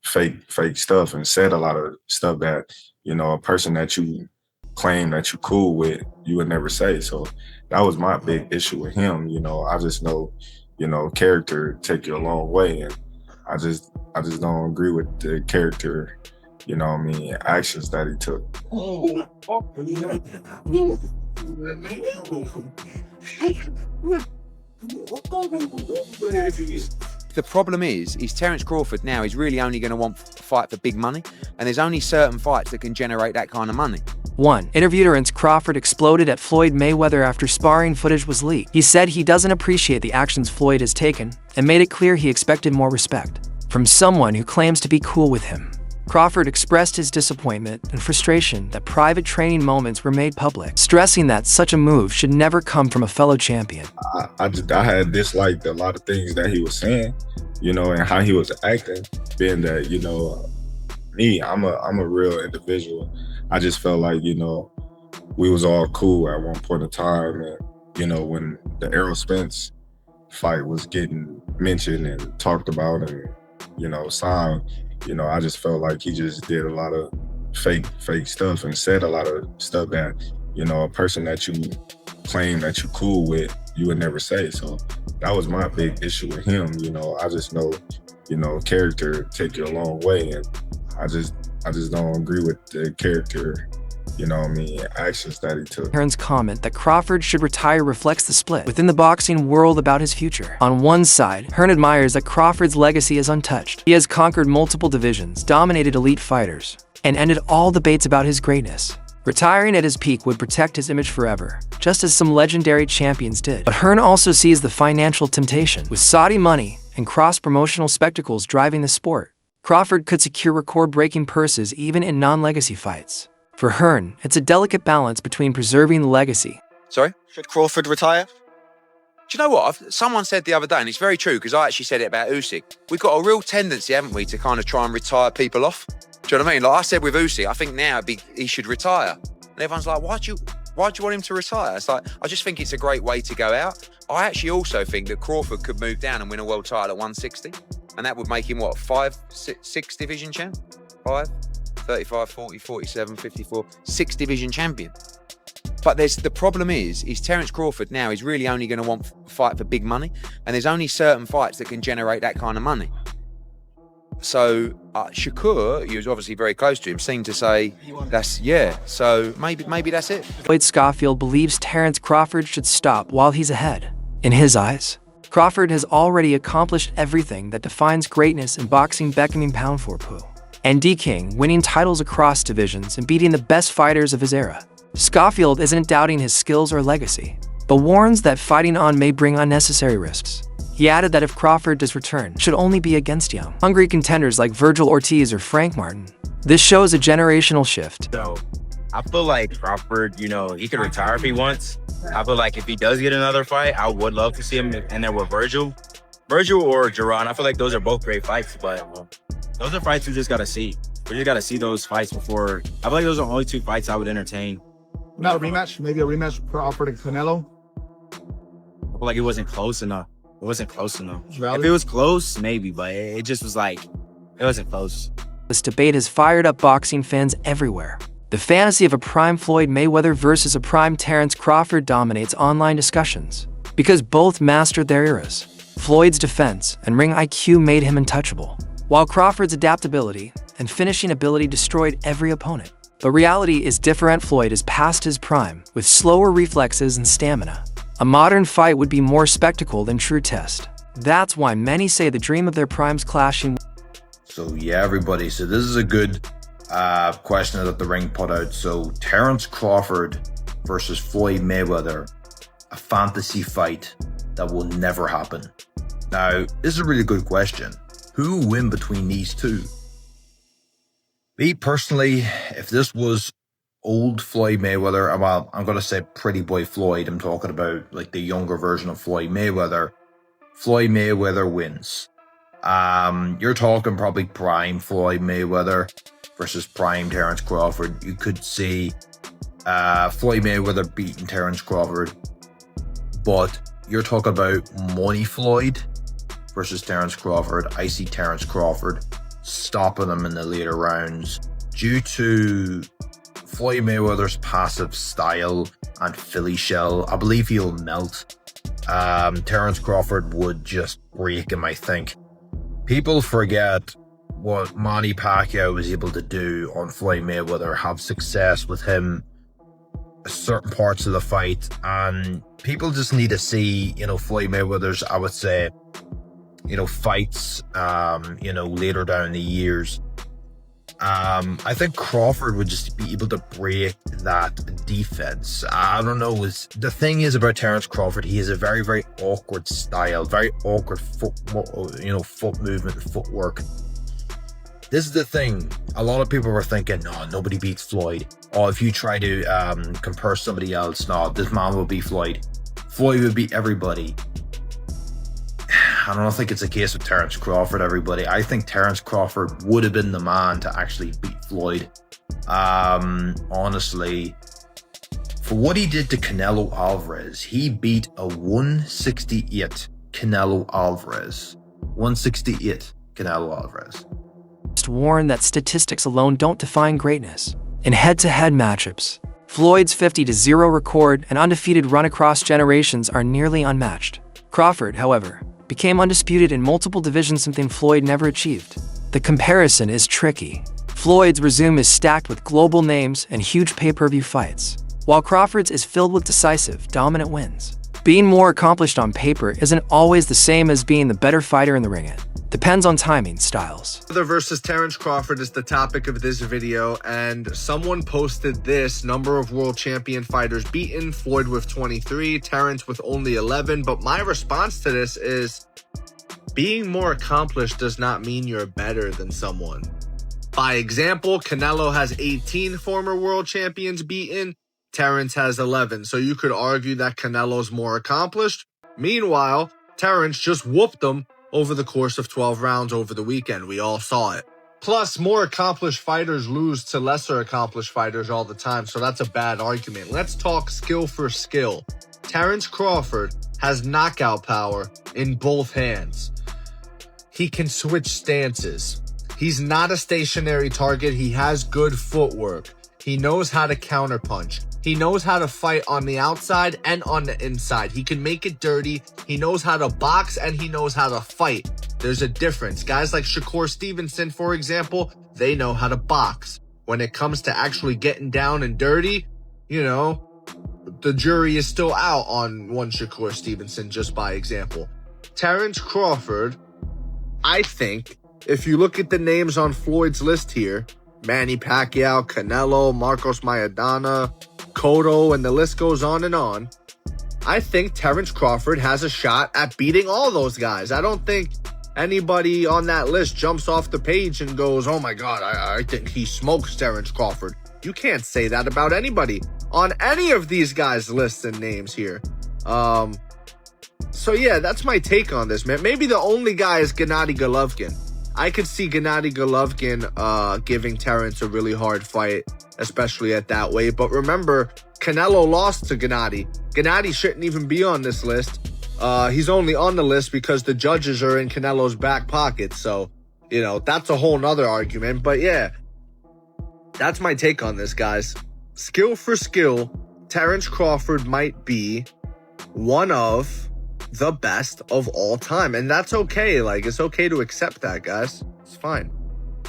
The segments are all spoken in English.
fake stuff and said a lot of stuff that, a person that you claim that you cool with, you would never say. So that was my big issue with him. I just know, character take you a long way. And I just don't agree with the character, actions that he took. The problem is Terence Crawford now is really only going to want to fight for big money, and there's only certain fights that can generate that kind of money. 1. Interview Terence Crawford exploded at Floyd Mayweather after sparring footage was leaked. He said he doesn't appreciate the actions Floyd has taken and made it clear he expected more respect from someone who claims to be cool with him. Crawford expressed his disappointment and frustration that private training moments were made public, stressing that such a move should never come from a fellow champion. I had disliked a lot of things that he was saying, and how he was acting, being that, me, I'm a real individual. I just felt like, we was all cool at one point in time. And, when the Errol Spence fight was getting mentioned and talked about and, signed, I just felt like he just did a lot of fake stuff and said a lot of stuff that, a person that you claim that you cool with, you would never say. So that was my big issue with him. I just know, character take you a long way. And I just don't agree with the character, actions that he took. Hearn's comment that Crawford should retire reflects the split within the boxing world about his future. On one side, Hearn admires that Crawford's legacy is untouched. He has conquered multiple divisions, dominated elite fighters, and ended all debates about his greatness. Retiring at his peak would protect his image forever, just as some legendary champions did. But Hearn also sees the financial temptation. With Saudi money and cross-promotional spectacles driving the sport, Crawford could secure record-breaking purses even in non-legacy fights. For Hearn, it's a delicate balance between preserving the legacy. Sorry? Should Crawford retire? Do you know what? Someone said the other day, and it's very true, because I actually said it about Usyk. We've got a real tendency, haven't we, to kind of try and retire people off? Do you know what I mean? Like I said with Usyk, I think now he should retire. And everyone's like, why do you want him to retire? It's like, I just think it's a great way to go out. I actually also think that Crawford could move down and win a world title at 160. And that would make him, what, 6 division champ? 5? 35, 40, 47, 54, 6 division champion. But the problem is Terence Crawford now is really only going to want to fight for big money, and there's only certain fights that can generate that kind of money. So Shakur, he was obviously very close to him, seemed to say so maybe that's it. Floyd Schofield believes Terence Crawford should stop while he's ahead. In his eyes, Crawford has already accomplished everything that defines greatness in boxing, becoming pound for pound and D-King, winning titles across divisions and beating the best fighters of his era. Schofield isn't doubting his skills or legacy, but warns that fighting on may bring unnecessary risks. He added that if Crawford does return, it should only be against young, hungry contenders like Virgil Ortiz or Frank Martin. This shows a generational shift. So I feel like Crawford, he could retire if he wants. I feel like if he does get another fight, I would love to see him in there with Virgil or Jerron. I feel like those are both great fights, but those are fights we just got to see. We just got to see those fights before. I feel like those are the only 2 fights I would entertain. Not a rematch? Maybe a rematch for Crawford and Canelo? I feel like it wasn't close enough. Really? If it was close, maybe, but it just was like, it wasn't close. This debate has fired up boxing fans everywhere. The fantasy of a prime Floyd Mayweather versus a prime Terence Crawford dominates online discussions because both mastered their eras. Floyd's defense and ring IQ made him untouchable, while Crawford's adaptability and finishing ability destroyed every opponent. But reality is different. Floyd is past his prime, with slower reflexes and stamina. A modern fight would be more spectacle than true test. That's why many say the dream of their primes clashing. So yeah, everybody, so this is a good question that the ring put out. So Terence Crawford versus Floyd Mayweather, a fantasy fight that will never happen. Now, this is a really good question. Who will win between these two? Me personally, if this was old Floyd Mayweather, well, I'm going to say pretty boy Floyd, I'm talking about like the younger version of Floyd Mayweather wins. You're talking probably prime Floyd Mayweather versus prime Terence Crawford. You could see Floyd Mayweather beating Terence Crawford, but you're talking about money Floyd versus Terence Crawford. I see Terence Crawford stopping him in the later rounds due to Floyd Mayweather's passive style and Philly shell. I believe he'll melt. Terence Crawford would just break him, I think. People forget what Manny Pacquiao was able to do on Floyd Mayweather, have success with him certain parts of the fight, and people just need to see, Floyd Mayweather's, I would say, fights, later down the years. I think Crawford would just be able to break that defense. I don't know. The thing is about Terence Crawford, he has a very, very awkward style, very awkward foot movement, footwork. This is the thing. A lot of people were thinking, no, nobody beats Floyd. Or if you try to compare somebody else, no, this man will beat Floyd. Floyd would beat everybody. I don't think it's a case of Terence Crawford, everybody. I think Terence Crawford would have been the man to actually beat Floyd. Honestly, for what he did to Canelo Alvarez, he beat a 168 Canelo Alvarez. 168 Canelo Alvarez. Warned that statistics alone don't define greatness. In head-to-head matchups, Floyd's 50-0 record and undefeated run across generations are nearly unmatched. Crawford, however, became undisputed in multiple divisions, something Floyd never achieved. The comparison is tricky. Floyd's resume is stacked with global names and huge pay-per-view fights, while Crawford's is filled with decisive, dominant wins. Being more accomplished on paper isn't always the same as being the better fighter in the ring. It depends on timing, styles. Mayweather versus Terence Crawford is the topic of this video, and someone posted this: number of world champion fighters beaten, Floyd with 23, Terence with only 11. But my response to this is, being more accomplished does not mean you're better than someone. By example, Canelo has 18 former world champions beaten, Terence has 11. So you could argue that Canelo's more accomplished. Meanwhile, Terence just whooped them over the course of 12 rounds over the weekend. We all saw it. Plus, more accomplished fighters lose to lesser accomplished fighters all the time, so that's a bad argument. Let's talk skill for skill. Terence Crawford has knockout power in both hands. He can switch stances. He's not a stationary target. He has good footwork. He knows how to counterpunch. He knows how to fight on the outside and on the inside. He can make it dirty. He knows how to box and he knows how to fight. There's a difference. Guys like Shakur Stevenson, for example, they know how to box. When it comes to actually getting down and dirty, the jury is still out on one Shakur Stevenson, just by example. Terence Crawford, I think, if you look at the names on Floyd's list here, Manny Pacquiao, Canelo, Marcos Maidana, Cotto, and the list goes on and on, I think Terence Crawford has a shot at beating all those guys. I don't think anybody on that list jumps off the page and goes, oh my God, I think he smokes Terence Crawford. You can't say that about anybody on any of these guys' lists and names here. So yeah, that's my take on this, man. Maybe the only guy is Gennady Golovkin. I could see Gennady Golovkin giving Terence a really hard fight, especially at that weight. But remember, Canelo lost to Gennady. Gennady shouldn't even be on this list. He's only on the list because the judges are in Canelo's back pocket. So, that's a whole nother argument. But yeah, that's my take on this, guys. Skill for skill, Terence Crawford might be one of the best of all time, and that's okay. It's okay to accept that, guys. It's fine.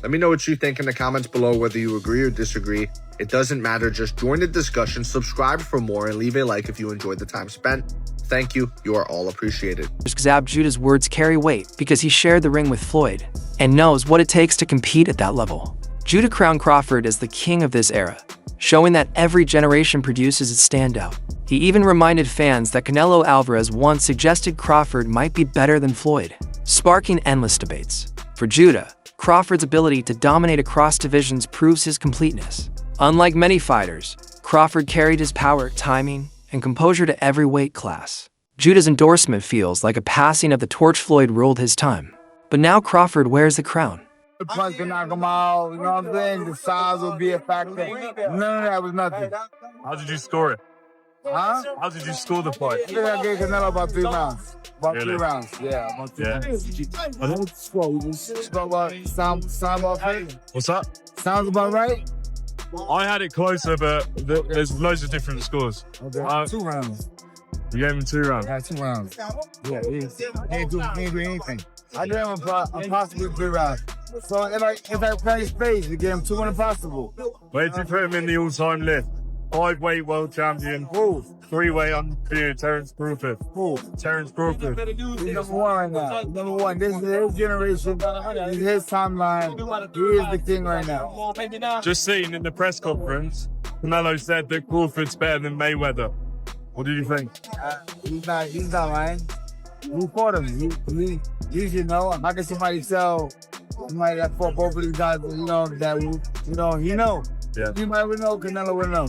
Let me know what you think in the comments below, whether you agree or disagree. It doesn't matter. Just join the discussion, subscribe for more, and leave a like if you enjoyed the time spent. Thank you. You are all appreciated. Zab Judah's words carry weight because he shared the ring with Floyd and knows what it takes to compete at that level. Judah crowned Crawford as the king of this era, showing that every generation produces its standout. He even reminded fans that Canelo Alvarez once suggested Crawford might be better than Floyd, sparking endless debates. For Judah, Crawford's ability to dominate across divisions proves his completeness. Unlike many fighters, Crawford carried his power, timing, and composure to every weight class. Judah's endorsement feels like a passing of the torch. Floyd ruled his time, but now Crawford wears the crown. The punch can knock him out, you know what I'm saying? The size will be a factor. None of that was nothing. How did you score it? Huh? How did you score the fight? I think I gave Canelo about 3 rounds. About Really? 3 rounds. Yeah, about 3 Yeah. rounds. I don't score. Spoke about sound about right? What's that? Sounds about right? I had it closer, but there's loads of different scores. Okay. 2 rounds. You gave him 2 rounds. Yeah, 2 rounds. Yeah, he ain't do anything. I gave him a possible 3 rounds. So if I play space, you gave him 2 impossible. Where did you put him in the all-time list? 5-weight world champion. Who? 3-weight undisputed Terence Crawford. Who? Terence Crawford. He's number 1 right now. He's number 1. This is his generation. This is his timeline. He is the king right now. Just seen in the press conference, Canelo said that Crawford's better than Mayweather. What did you think? He's not lying. Who fought him? You should know. How can somebody tell somebody that fought both of these guys, he know. Yeah. You might would know, Canelo would know.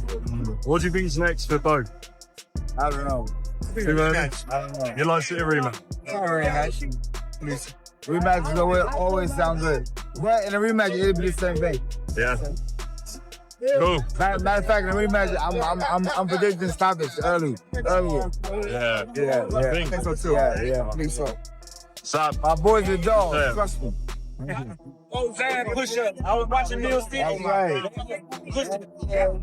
What do you think's next for both? I don't know. Rematch? I don't know. You like it a rematch? Rematch always sound good. But in a rematch, it'll be the same thing. Yeah. Cool. Matter of fact, in a rematch, I'm predicting stoppage earlier. Yeah. I think so too. Yeah, I think so. My boys are dogs. Yeah. Trust me. Oh, Zan, push up. I was watching Neil Stevens. That's right.